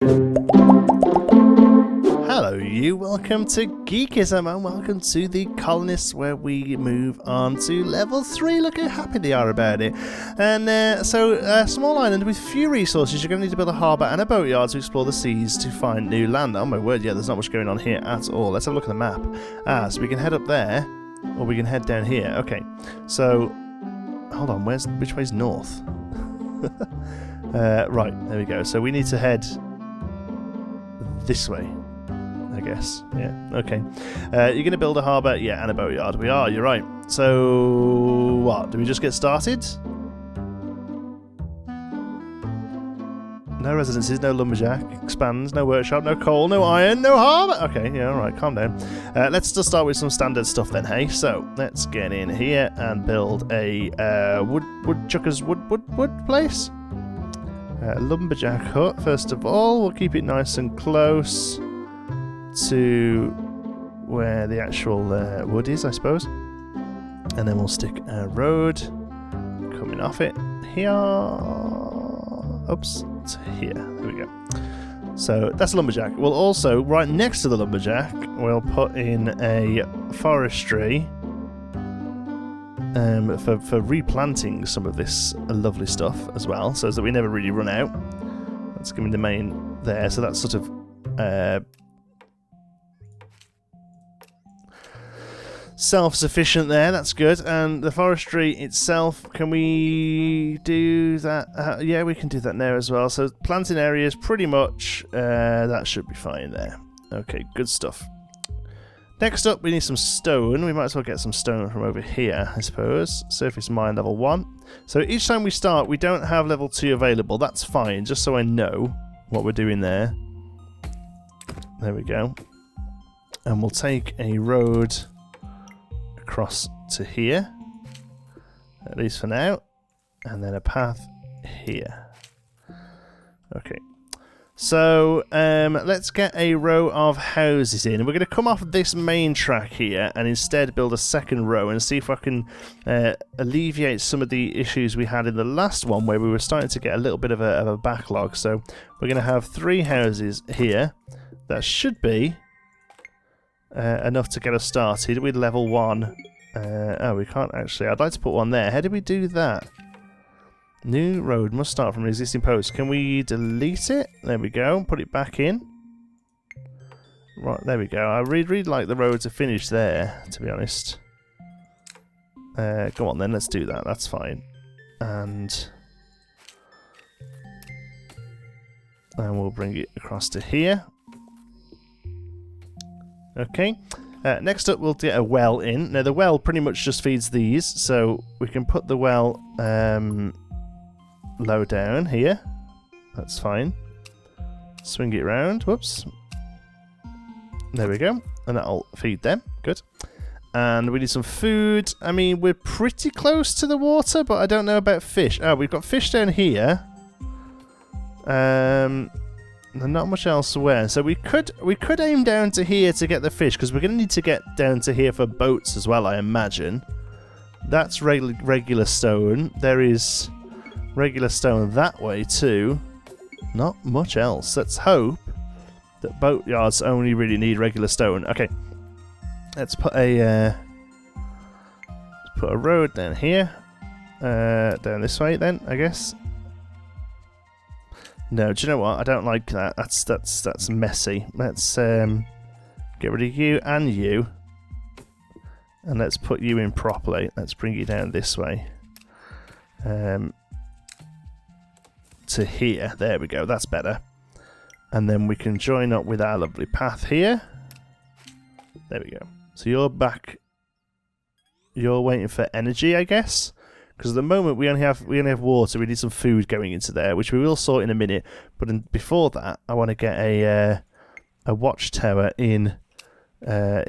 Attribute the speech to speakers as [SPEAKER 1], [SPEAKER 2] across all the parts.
[SPEAKER 1] Hello you, welcome to Geekism and welcome to the Colonists, where we move on to level 3. Look how happy they are about it. And so a small island with few resources. You're going to need to build a harbour and a boatyard to explore the seas to find new land. Oh my word, yeah, there's not much going on here at all. Let's have a look at the map. So we can head up there, or we can head down here. Okay, so hold on, which way's north? Right, there we go. So we need to head this way, I guess. Yeah, okay. You're going to build a harbour? Yeah, and a boatyard. We are, you're right. So, what? Do we just get started? No residences, no lumberjack, expands, no workshop, no coal, no iron, no harbour. Okay, yeah, alright, calm down. Let's just start with some standard stuff then, hey? So, let's get in here and build a woodchucker's wood place. Lumberjack hut, first of all. We'll keep it nice and close to where the actual wood is, I suppose. And then we'll stick a road coming off it here. Oops, to here. There we go. So that's a lumberjack. We'll also, right next to the lumberjack, we'll put in a forestry for replanting some of this lovely stuff as well, so that we never really run out. That's going to be the main there. So that's sort of self-sufficient there. That's good. And the forestry itself, can we do that? Yeah, we can do that now as well. So planting areas, pretty much that should be fine there. Okay, good stuff. Next up, we need some stone. We might as well get some stone from over here, I suppose. Surface mine level 1. So each time we start, we don't have level 2 available. That's fine, just so I know what we're doing there. There we go. And we'll take a road across to here, at least for now, and then a path here. Okay. So, let's get a row of houses in. We're going to come off this main track here and instead build a second row and see if I can alleviate some of the issues we had in the last one, where we were starting to get a little bit of a backlog. So, we're going to have 3 houses here. That should be enough to get us started with level 1. Oh, we can't actually. I'd like to put one there. How did we do that? New road must start from an existing post. Can we delete it? There we go. Put it back in. Right, there we go. I really like the road to finish there, to be honest. Go on then, let's do that. That's fine. And we'll bring it across to here. Okay. Next up, we'll get a well in. Now, the well pretty much just feeds these, so we can put the well low down here. That's fine. Swing it round. Whoops. There we go. And that'll feed them. Good. And we need some food. I mean, we're pretty close to the water, but I don't know about fish. Oh, we've got fish down here. Not much elsewhere. So we could aim down to here to get the fish, because we're going to need to get down to here for boats as well, I imagine. That's regular stone. There is regular stone that way too. Not much else. Let's hope that boatyards only really need regular stone. Okay, let's put a road down here, down this way then, I guess. No, do you know what? I don't like that. That's messy. Let's get rid of you and you, and let's put you in properly. Let's bring you down this way. To here. There we go. That's better. And then we can join up with our lovely path here. There we go. So you're back. You're waiting for energy, I guess, because at the moment we only have water. We need some food going into there, which we will sort in a minute. But before that, I want to get a watchtower in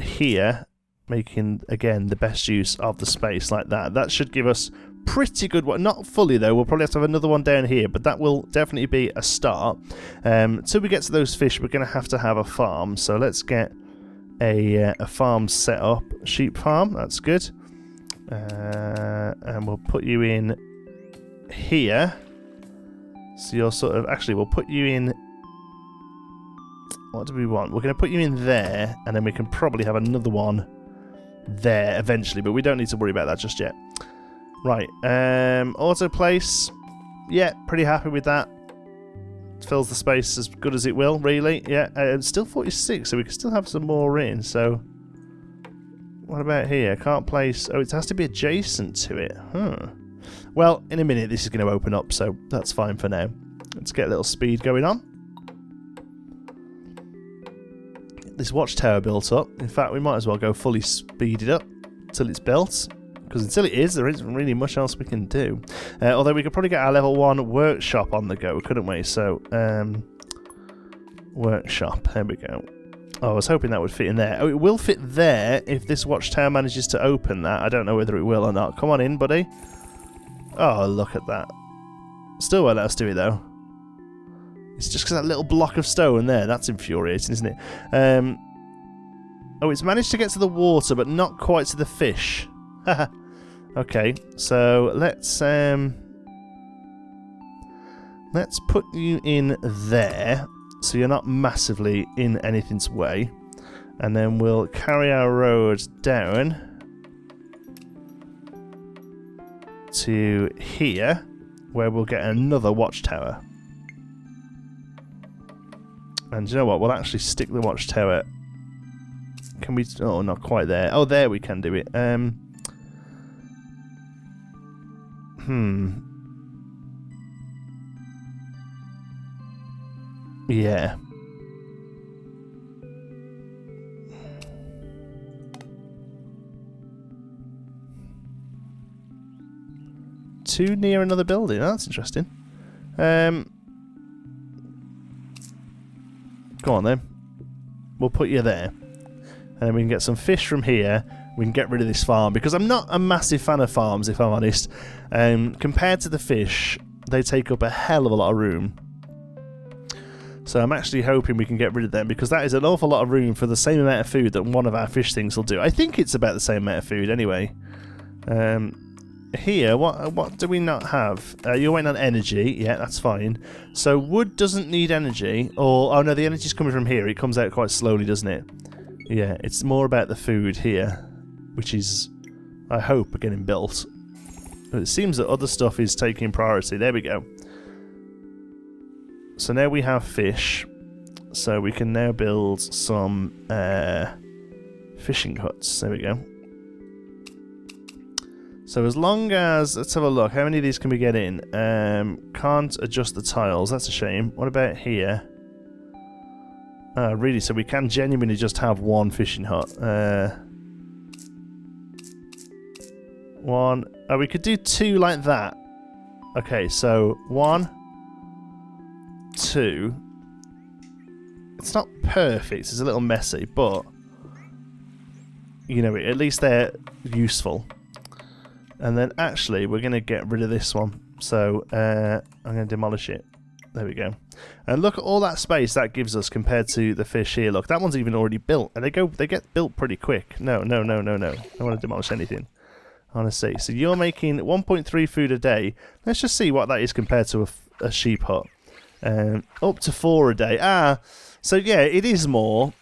[SPEAKER 1] here, making again the best use of the space like that. That should give us pretty good one. Not fully though. We'll probably have to have another one down here, but that will definitely be a start. Till we get to those fish, we're going to have a farm. So let's get a farm set up. Sheep farm. That's good. And we'll put you in here. So you're sort of... Actually, we'll put you in What do we want? We're going to put you in there, and then we can probably have another one there eventually, but we don't need to worry about that just yet. Right, auto place. Yeah, pretty happy with that. Fills the space as good as it will, really. Yeah, still 46, so we can still have some more in, so... What about here? Can't place... Oh, it has to be adjacent to it. Huh. Well, in a minute this is going to open up, so that's fine for now. Let's get a little speed going on. This watchtower built up. In fact, we might as well go fully speeded up until it's built, because until it is, there isn't really much else we can do. Although we could probably get our level 1 workshop on the go, couldn't we? So, workshop, there we go. Oh, I was hoping that would fit in there. Oh, it will fit there if this watchtower manages to open that. I don't know whether it will or not. Come on in, buddy. Oh, look at that. Still won't let us do it, though. It's just because that little block of stone there. That's infuriating, isn't it? Oh, it's managed to get to the water, but not quite to the fish. Okay, so let's put you in there, so you're not massively in anything's way. And then we'll carry our road down to here, where we'll get another watchtower. And you know what? We'll actually stick the watchtower. Can we... Oh, not quite there. Oh, there we can do it. Yeah. Too near another building. Oh, that's interesting. Go on then. We'll put you there. And then we can get some fish from here. We can get rid of this farm. Because I'm not a massive fan of farms, if I'm honest. Compared to the fish, they take up a hell of a lot of room. So I'm actually hoping we can get rid of them, because that is an awful lot of room for the same amount of food that one of our fish things will do. I think it's about the same amount of food anyway. Here, what do we not have? You're waiting on energy. Yeah, that's fine. So wood doesn't need energy. Or, oh no, the energy's coming from here. It comes out quite slowly, doesn't it? Yeah, it's more about the food here, which is, I hope, getting built. But it seems that other stuff is taking priority. There we go. So now we have fish. So we can now build some fishing huts. There we go. So as long as... Let's have a look. How many of these can we get in? Can't adjust the tiles. That's a shame. What about here? Really? So we can genuinely just have one fishing hut. One. Oh, we could do two like that. Okay, so 1, 2. It's not perfect. It's a little messy, but... You know, at least they're useful. And then actually, we're going to get rid of this one. So, I'm going to demolish it. There we go. And look at all that space that gives us compared to the fish here. Look, that one's even already built. And they get built pretty quick. No. I don't want to demolish anything. I want to see. So you're making 1.3 food a day. Let's just see what that is compared to a sheep hut. Up to 4 a day. So yeah, it is more.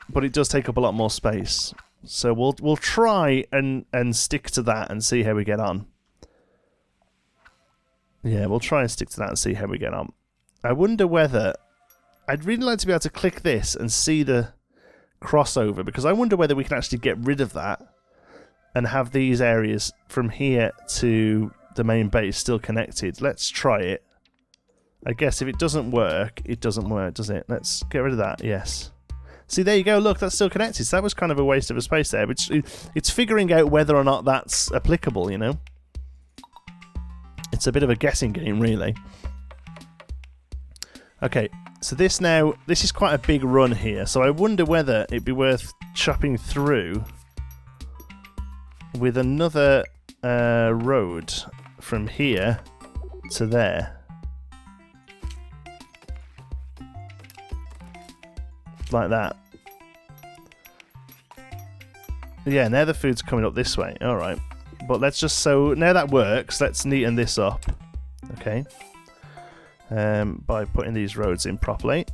[SPEAKER 1] But it does take up a lot more space. So we'll try and stick to that and see how we get on. Yeah, we'll try and stick to that and see how we get on. I wonder whether... I'd really like to be able to click this and see the crossover, because I wonder whether we can actually get rid of that and have these areas from here to the main base still connected. Let's try it. I guess if it doesn't work, it doesn't work, does it? Let's get rid of that, yes. See, there you go, look, that's still connected. So that was kind of a waste of a space there. But it's figuring out whether or not that's applicable, you know? It's a bit of a guessing game, really. Okay, so this is quite a big run here. So I wonder whether it'd be worth chopping through with another road from here to there. Like that. Yeah, now the food's coming up this way. Alright. But let's just... So, now that works, let's neaten this up. Okay. By putting these roads in properly.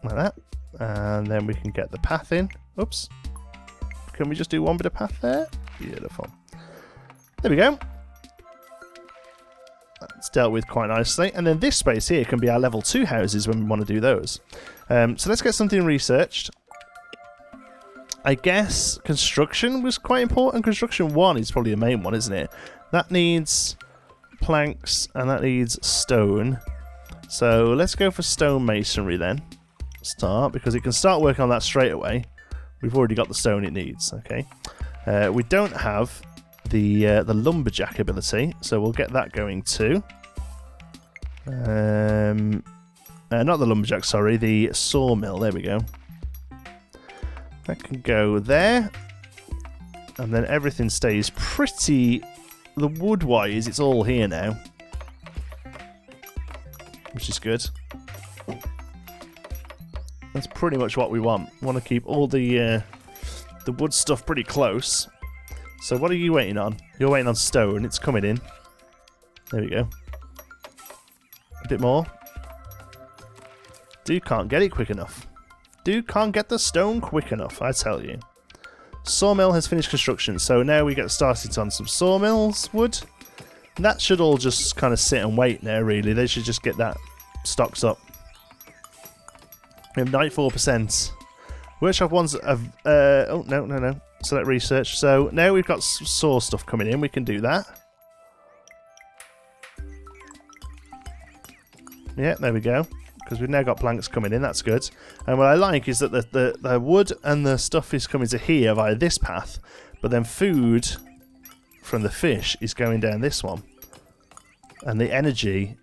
[SPEAKER 1] like that. And then we can get the path in. Oops. Can we just do one bit of path there? Beautiful. There we go. That's dealt with quite nicely. And then this space here can be our level 2 houses when we want to do those. So let's get something researched. I guess construction was quite important. Construction 1 is probably the main one, isn't it? That needs planks and that needs stone. So let's go for stone masonry then. Start, because it can start working on that straight away. We've already got the stone it needs. Okay. We don't have the lumberjack ability, so we'll get that going too. Not the lumberjack, sorry, the sawmill. There we go. That can go there, and then everything stays pretty. The wood-wise, it's all here now, which is good. That's pretty much what we want. We want to keep all the wood stuff pretty close. So what are you waiting on? You're waiting on stone. It's coming in. There we go. A bit more. Dude can't get it quick enough. Dude can't get the stone quick enough, I tell you. Sawmill has finished construction, so now we get started on some sawmills wood. And that should all just kind of sit and wait now, really. They should just get that stocked up. We have 94%. Workshop ones have... oh, no. Select research. So now we've got saw stuff coming in. We can do that. Yeah, there we go. Because we've now got planks coming in. That's good. And what I like is that the wood and the stuff is coming to here via this path. But then food from the fish is going down this one. And the energy...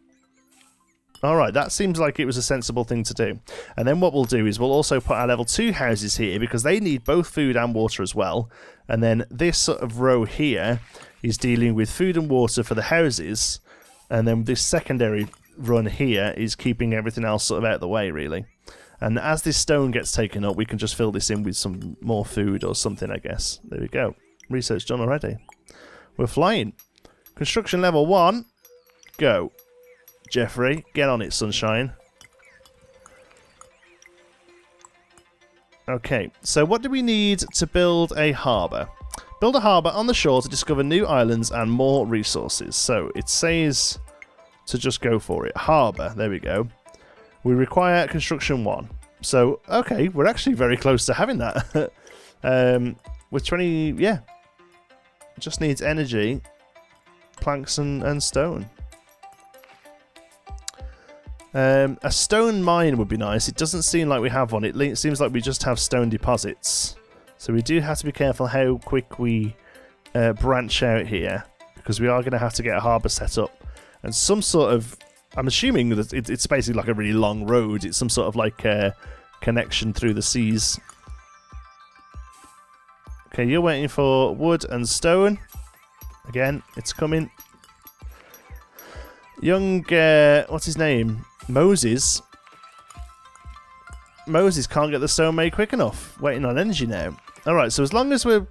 [SPEAKER 1] Alright, that seems like it was a sensible thing to do. And then what we'll do is we'll also put our level 2 houses here because they need both food and water as well. And then this sort of row here is dealing with food and water for the houses. And then this secondary run here is keeping everything else sort of out of the way, really. And as this stone gets taken up, we can just fill this in with some more food or something, I guess. There we go. Research done already. We're flying. Construction level 1. Go. Jeffrey, get on it, sunshine. Okay, so what do we need to build a harbour? Build a harbour on the shore to discover new islands and more resources. So it says to just go for it. Harbour, there we go. We require construction 1. So, okay, we're actually very close to having that. With 20, yeah. It just needs energy, planks and stone. A stone mine would be nice. It doesn't seem like we have one. It seems like we just have stone deposits. So we do have to be careful how quick we branch out here, because we are going to have to get a harbour set up. And some sort of... I'm assuming that it's basically like a really long road. It's some sort of like connection through the seas. Okay, you're waiting for wood and stone. Again, it's coming. Young... what's his name? Moses. Moses can't get the stone made quick enough. Waiting on energy now. Alright, so as long as we're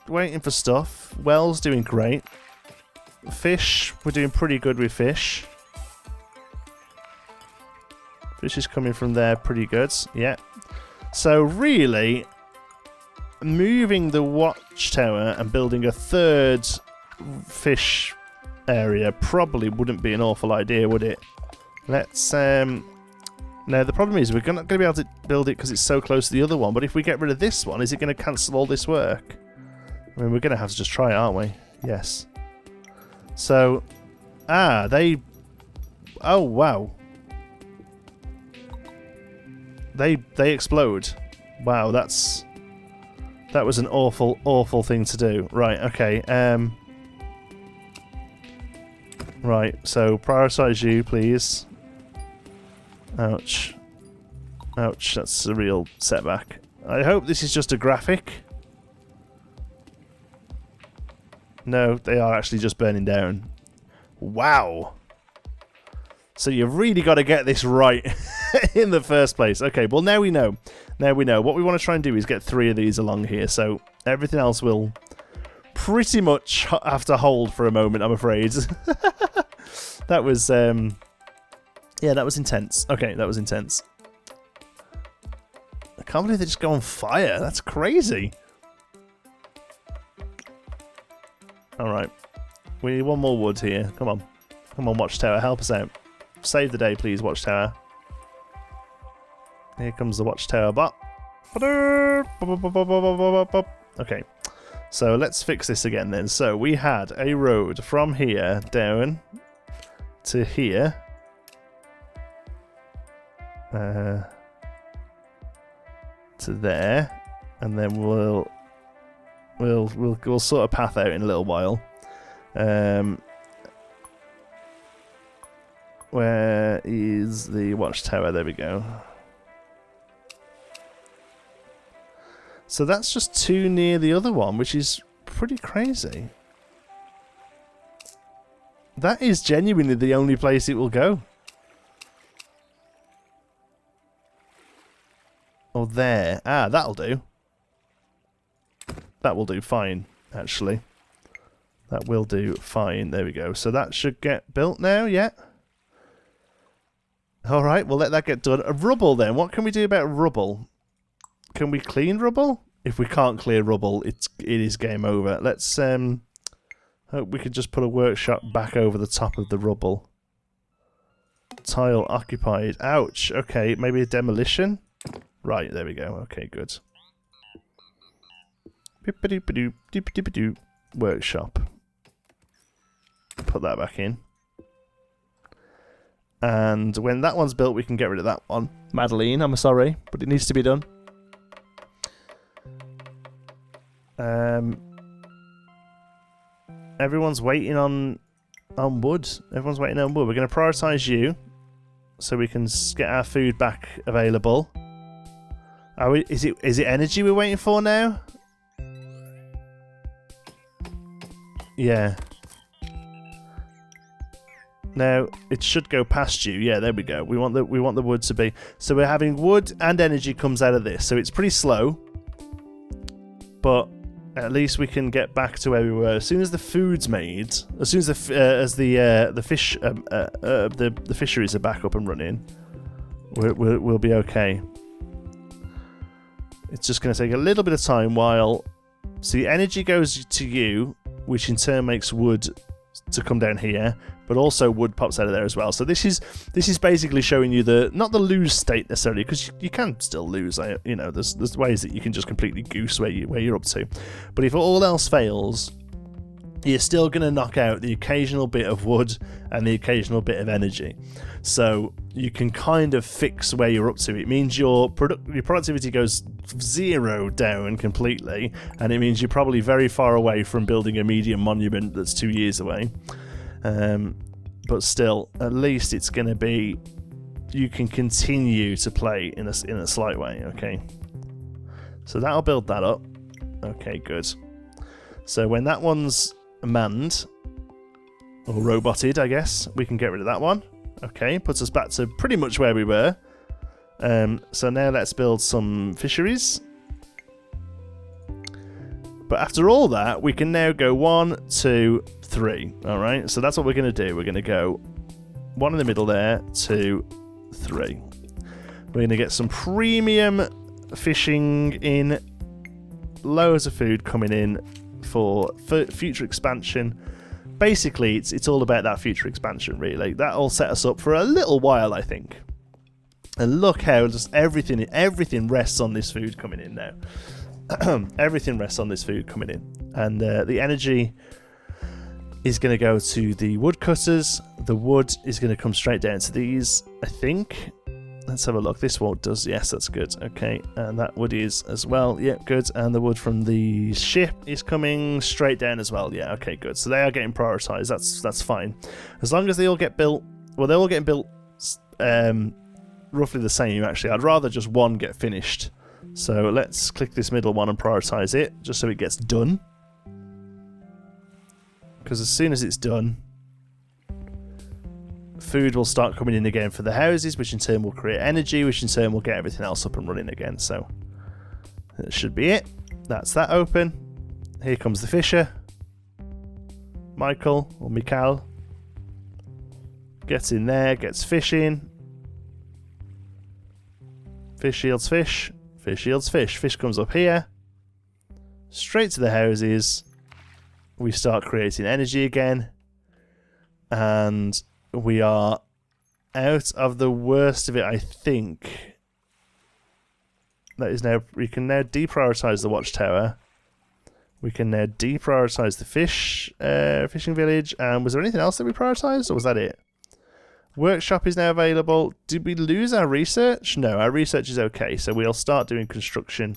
[SPEAKER 1] waiting for stuff, Well's doing great. Fish, we're doing pretty good with fish. Fish is coming from there pretty good. Yeah. So really, moving the watchtower and building a third fish area probably wouldn't be an awful idea, would it? Let's, now the problem is we're not going to be able to build it because it's so close to the other one, but if we get rid of this one, is it going to cancel all this work? I mean, we're going to have to just try it, aren't we? Yes. So, they... Oh, wow. They explode. Wow, that was an awful thing to do. Right, okay, right, so prioritise you, please. Ouch. Ouch, that's a real setback. I hope this is just a graphic. No, they are actually just burning down. Wow. So you've really got to get this right in the first place. Okay, well now we know. Now we know. What we want to try and do is get 3 of these along here, so everything else will pretty much have to hold for a moment, I'm afraid. That was, yeah, that was intense. Okay, that was intense. can't believe they just go on fire. That's crazy. Alright. We need one more wood here. Come on. Come on, Watchtower. Help us out. Save the day, please, Watchtower. Here comes the Watchtower bot. Okay. So let's fix this again then. So we had a road from here down to here. To there. And then we'll sort a path out in a little while. Where is the Watchtower? There we go. So that's just too near the other one, which is pretty crazy. That is genuinely the only place it will go. Oh, there. Ah, that'll do. That will do fine, actually. That will do fine. There we go. So that should get built now, yeah? Alright, we'll let that get done. Rubble, then. What can we do about rubble? Can we clean rubble? If we can't clear rubble, it is game over. Let's hope we can just put a workshop back over the top of the rubble. Tile occupied. Ouch. Okay, maybe a demolition? Right, there we go. Okay, good. Workshop. Put that back in. And when that one's built, we can get rid of that one. Madeline, I'm sorry, but it needs to be done. Everyone's waiting on wood. Everyone's waiting on wood. We're going to prioritise you, so we can get our food back available. Are we? Is it energy we're waiting for now? Yeah. Now it should go past you. Yeah, there we go. We want the wood to be. So we're having wood and energy comes out of this. So it's pretty slow, but at least we can get back to where we were as soon as the food's made. As soon as the fisheries are back up and running, we'll be okay. It's just going to take a little bit of time while. So the energy goes to you, which in turn makes wood to come down here, but also wood pops out of there as well. So this is basically showing you not the lose state necessarily, because you can still lose. You know, there's ways that you can just completely goose where you're up to, but if all else fails, you're still going to knock out the occasional bit of wood and the occasional bit of energy. So you can kind of fix where you're up to. It means your productivity goes 0 down completely, and it means you're probably very far away from building a medium monument that's 2 years away. But still, at least it's going to be, you can continue to play in a slight way. Okay, so that'll build that up. Okay, good. So when that one's manned or roboted, I guess we can get rid of that one. Okay, puts us back to pretty much where we were. So now let's build some fisheries. But after all that, we can now go 1, 2, 3. Alright, so that's what we're going to do. We're going to go 1 in the middle there, 2, 3. We're going to get some premium fishing in. Loads of food coming in for future expansion. Basically, it's all about that future expansion, really. That'll set us up for a little while, I think. And look how just everything rests on this food coming in now. Everything rests on this food coming in. And the energy is going to go to the woodcutters. The wood is going to come straight down to these, I think. Let's have a look. This one does. Yes, that's good. Okay, and that wood is as well. Yeah, good. And the wood from the ship is coming straight down as well. Yeah, okay, good. So they are getting prioritized. That's fine. As long as they all get built. Well, they're all getting built roughly the same, actually. I'd rather just one get finished. So let's click this middle one and prioritize it, just so it gets done. Because as soon as it's done, food will start coming in again for the houses, which in turn will create energy, which in turn will get everything else up and running again. So that should be it. That's that open. Here comes the fisher. Michael, or Mikal, gets in there, gets fishing. Fish shields fish. Fish yields fish. Fish comes up here. Straight to the houses. We start creating energy again. And we are out of the worst of it, I think. That is now... We can now deprioritize the watchtower. We can now deprioritize the fishing village. And was there anything else that we prioritized, or was that it? Workshop is now available. Did we lose our research? No, our research is okay. So we'll start doing construction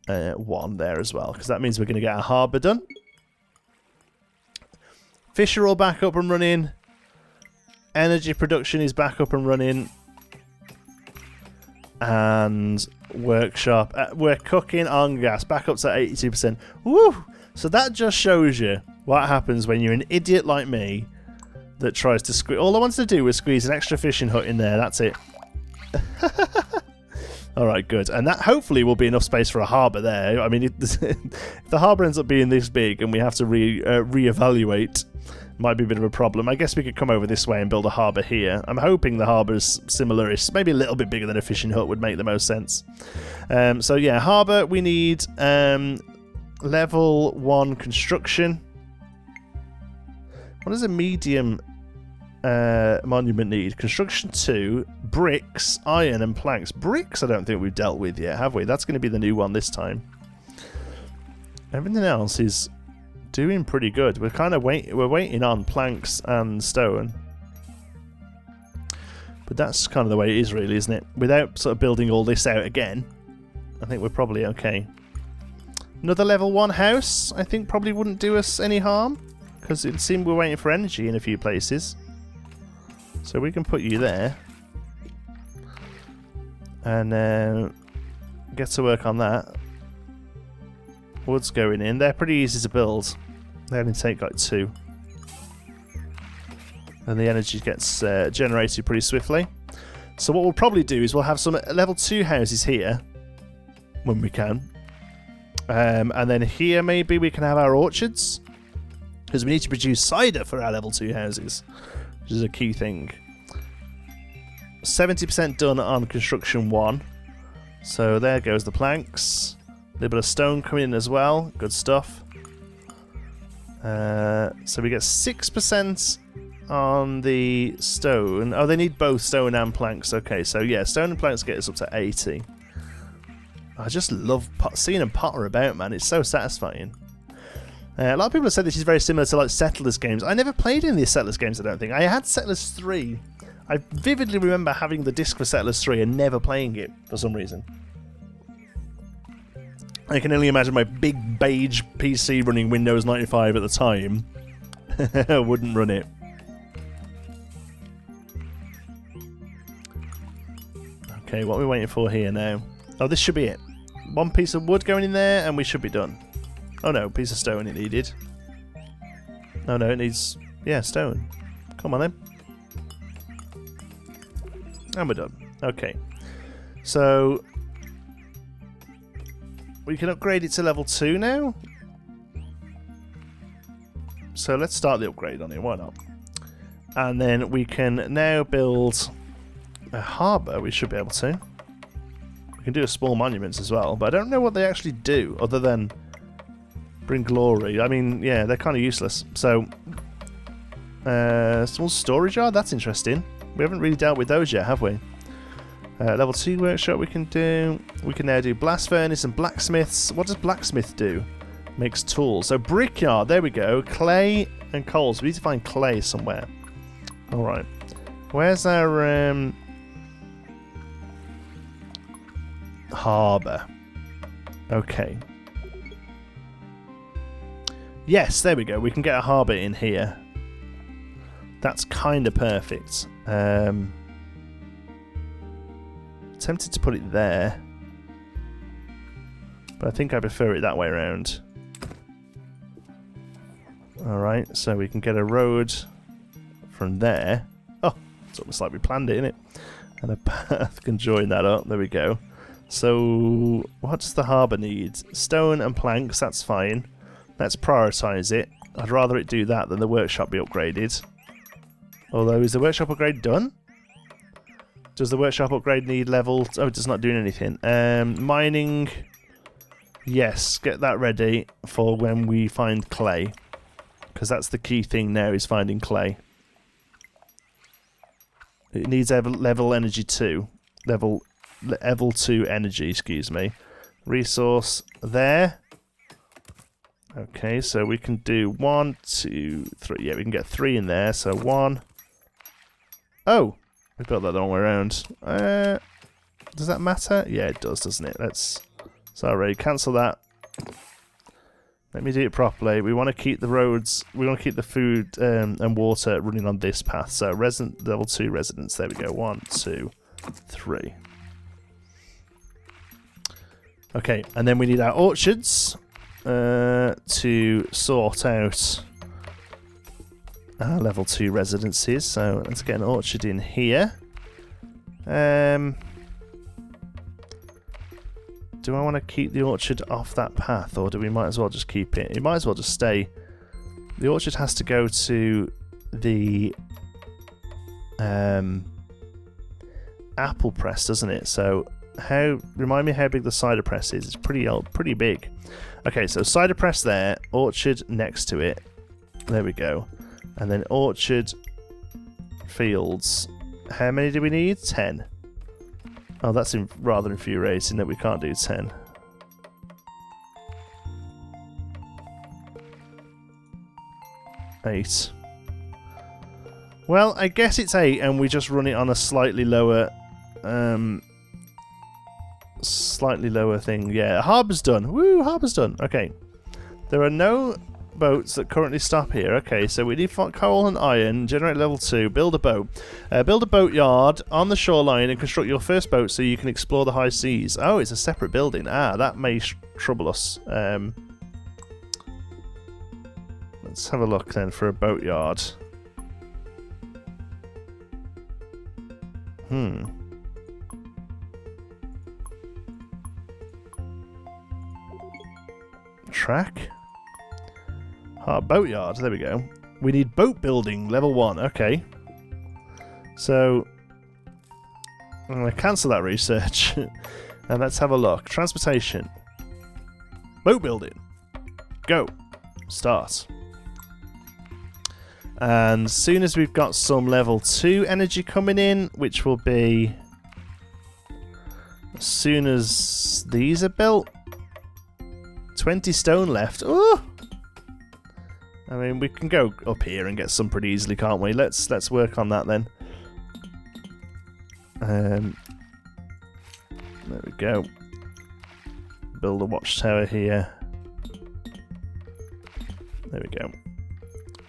[SPEAKER 1] 1 there as well, because that means we're going to get our harbour done. Fish are all back up and running. Energy production is back up and running. And workshop. We're cooking on gas. Back up to 82%. Woo! So that just shows you what happens when you're an idiot like me that tries to squeeze. All I wanted to do was squeeze an extra fishing hut in there. That's it. Alright, good. And that hopefully will be enough space for a harbour there. I mean, if the harbour ends up being this big and we have to reevaluate, might be a bit of a problem. I guess we could come over this way and build a harbour here. I'm hoping the harbour's similar-ish. Maybe a little bit bigger than a fishing hut would make the most sense. So yeah, harbour, we need level 1 construction. What does a medium monument need? Construction 2, bricks, iron and planks. Bricks I don't think we've dealt with yet, have we? That's going to be the new one this time. Everything else is doing pretty good. We're kind of waiting on planks and stone. But that's kind of the way it is really, isn't it? Without sort of building all this out again, I think we're probably okay. Another level 1 house, I think probably wouldn't do us any harm, because it seemed we're waiting for energy in a few places. So we can put you there. And get to work on that. Wood's going in. They're pretty easy to build. They only take like 2. And the energy gets generated pretty swiftly. So what we'll probably do is we'll have some level 2 houses here. When we can. And then here maybe we can have our orchards. Because we need to produce cider for our level 2 houses. Which is a key thing. 70% done on construction 1. So there goes the planks. A little bit of stone coming in as well. Good stuff. So we get 6% on the stone. Oh, they need both stone and planks. Okay, so yeah, stone and planks get us up to 80. I just love seeing them potter about, man. It's so satisfying. A lot of people have said this is very similar to like Settlers games. I never played any of these Settlers games, I don't think. I had Settlers 3. I vividly remember having the disc for Settlers 3 and never playing it for some reason. I can only imagine my big beige PC running Windows 95 at the time wouldn't run it. Okay, what are we waiting for here now? Oh, this should be it. 1 piece of wood going in there and we should be done. Oh no, piece of stone it needed. Oh no, it needs... yeah, stone. Come on then. And we're done. Okay. So... we can upgrade it to level 2 now. So let's start the upgrade on it, why not? And then we can now build a harbour, we should be able to. We can do a small monuments as well, but I don't know what they actually do, other than bring glory. I mean, yeah, they're kind of useless. So, small storage yard, that's interesting. We haven't really dealt with those yet, have we? Level 2 workshop we can do. We can now do blast furnace and blacksmiths. What does blacksmith do? Makes tools. So brickyard, there we go. Clay and coal. So we need to find clay somewhere. Alright. Where's our harbour? Okay. Yes, there we go. We can get a harbour in here. That's kind of perfect. Tempted to put it there, but I think I prefer it that way around. Alright, so we can get a road from there. Oh, it's almost like we planned it, isn't it? And a path can join that up. There we go. So, what does the harbour need? Stone and planks, that's fine. Let's prioritise it. I'd rather it do that than the workshop be upgraded. Although, is the workshop upgrade done? Does the workshop upgrade need level? Oh, it's not doing anything. Mining. Yes, get that ready for when we find clay. Because that's the key thing now, is finding clay. It needs level energy 2. Level 2 energy, excuse me. Resource there. Okay, so we can do 1, 2, 3. Yeah, we can get 3 in there. So 1. Oh! We built that the wrong way around. Does that matter? Yeah, it does, doesn't it? Sorry, cancel that. Let me do it properly. We want to keep the roads, we want to keep the food and water running on this path. So level 2 residents, there we go. 1, 2, 3. Okay, and then we need our orchards to sort out our level 2 residencies. So let's get an orchard in here. Do I want to keep the orchard off that path, or do we might as well just keep it? It might as well just stay. The orchard has to go to the apple press, doesn't it? So remind me how big the cider press is. It's pretty big. Okay, so cider press there, orchard next to it. There we go. And then orchard fields. How many do we need? 10. Oh, that's rather infuriating that we can't do 10. Eight. Well, I guess it's 8, and we just run it on a slightly lower thing. Yeah, harbour's done. Woo, harbour's done. Okay. There are no boats that currently stop here. Okay, so we need coal and iron, generate level 2, build a boat. Build a boatyard on the shoreline and construct your first boat so you can explore the high seas. Oh, it's a separate building. Ah, that may trouble us. Let's have a look then for a boatyard. Track? Boatyard, there we go. We need boat building, level 1, okay. So, I'm going to cancel that research. And let's have a look. Transportation. Boat building. Go. Start. And as soon as we've got some level 2 energy coming in, which will be as soon as these are built. 20 stone left. Ooh! I mean, we can go up here and get some pretty easily, can't we? Let's work on that then. There we go. Build a watchtower here. There we go.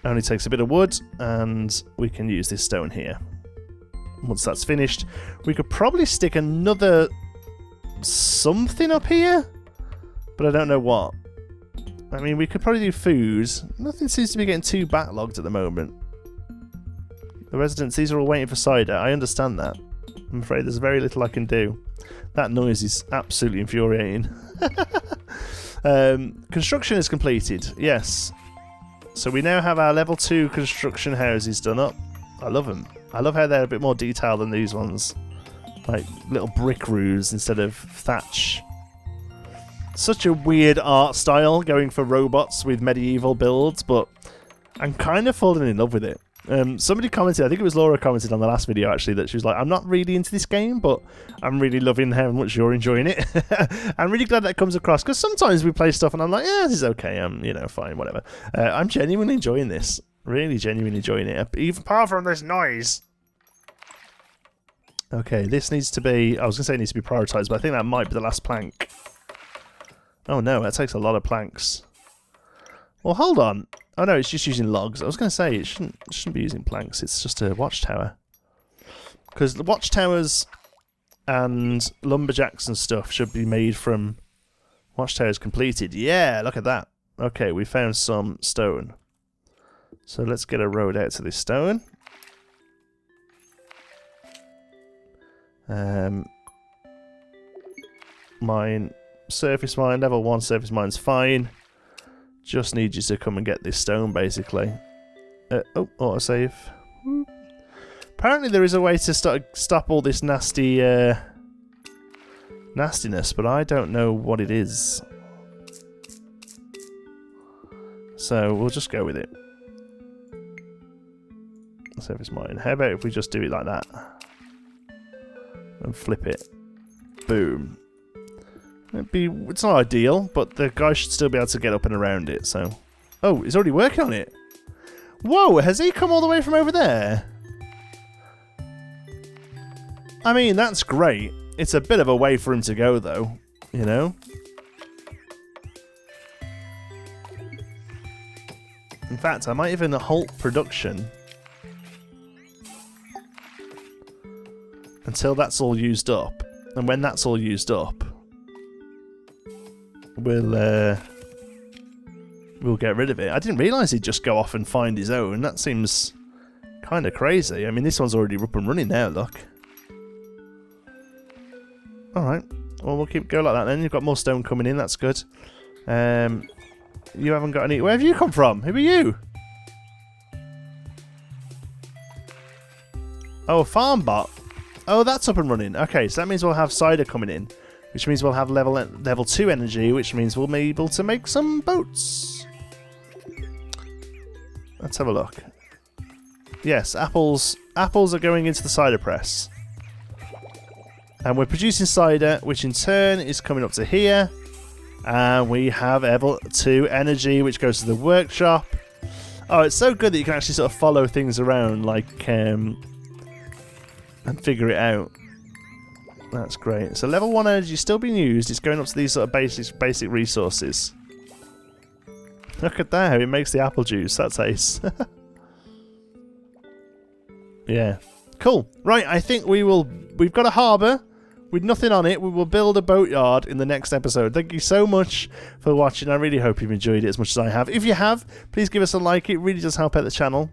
[SPEAKER 1] Only takes a bit of wood, and we can use this stone here. Once that's finished, we could probably stick another something up here, but I don't know what. I mean, we could probably do food. Nothing seems to be getting too backlogged at the moment. The residents, these are all waiting for cider. I understand that. I'm afraid there's very little I can do. That noise is absolutely infuriating. Construction is completed. Yes. So we now have our level 2 construction houses done up. I love them. I love how they're a bit more detailed than these ones. Like little brick roofs instead of thatch. Such a weird art style going for robots with medieval builds, but I'm kind of falling in love with it. Somebody commented, I think it was Laura commented on the last video actually, that she was like, I'm not really into this game, but I'm really loving how much you're enjoying it. I'm really glad that comes across, because sometimes we play stuff and I'm like, yeah, this is okay, you know, fine, whatever. I'm genuinely enjoying this. Really genuinely enjoying it, even apart from this noise. Okay, this needs to be, I was going to say it needs to be prioritised, but I think that might be the last plank. Oh no, that takes a lot of planks. Well, hold on. Oh no, it's just using logs. I was going to say it shouldn't be using planks. It's just a watchtower. Because the watchtowers and lumberjacks and stuff should be made from watchtowers completed. Yeah, look at that. Okay, we found some stone. So let's get a road out to this stone. Mine. Surface mine, level 1 surface mine's fine. Just need you to come and get this stone, basically. Oh, autosave. Apparently there is a way to stop all this nasty nastiness, but I don't know what it is. So we'll just go with it. Surface mine. How about if we just do it like that? And flip it. Boom. It's not ideal, but the guy should still be able to get up and around it, so... Oh, he's already working on it! Whoa, has he come all the way from over there? I mean, that's great. It's a bit of a way for him to go, though. You know? In fact, I might even halt production until that's all used up. And when that's all used up, we'll get rid of it. I didn't realise he'd just go off and find his own. That seems kind of crazy. I mean, this one's already up and running now, look. Alright. Well, we'll keep going like that then. You've got more stone coming in, that's good. You haven't got any... Where have you come from? Who are you? Oh, a farm bot. Oh, that's up and running. Okay, so that means we'll have cider coming in, which means we'll have level 2 energy, which means we'll be able to make some boats. Let's have a look. Yes, apples are going into the cider press. And we're producing cider, which in turn is coming up to here. And we have level 2 energy, which goes to the workshop. Oh, it's so good that you can actually sort of follow things around, like, and figure it out. That's great. So level 1 energy is still being used. It's going up to these sort of basic resources. Look at that, how it makes the apple juice. That's ace. Yeah. Cool. Right, I think we've got a harbour with nothing on it. We will build a boatyard in the next episode. Thank you so much for watching. I really hope you've enjoyed it as much as I have. If you have, please give us a like. It really does help out the channel.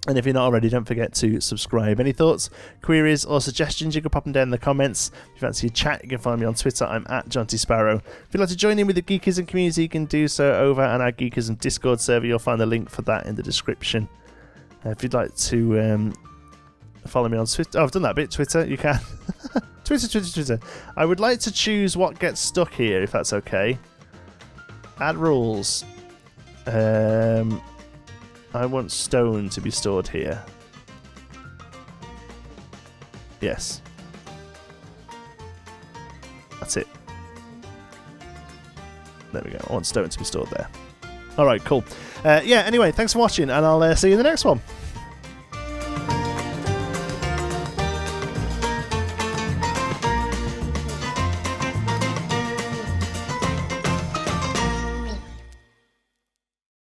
[SPEAKER 1] And if you're not already, don't forget to subscribe. Any thoughts, queries, or suggestions, you can pop them down in the comments. If you fancy a chat, you can find me on Twitter. I'm at JontySparrow. If you'd like to join in with the Geekism community, you can do so over on our Geekism Discord server. You'll find the link for that in the description. If you'd like to follow me on Twitter. Oh, I've done that bit. Twitter, you can. Twitter. I would like to choose what gets stuck here, if that's okay. Add rules. I want stone to be stored here. Yes. That's it. There we go. I want stone to be stored there. Alright, cool. Yeah, anyway, thanks for watching, and I'll see you in the next one.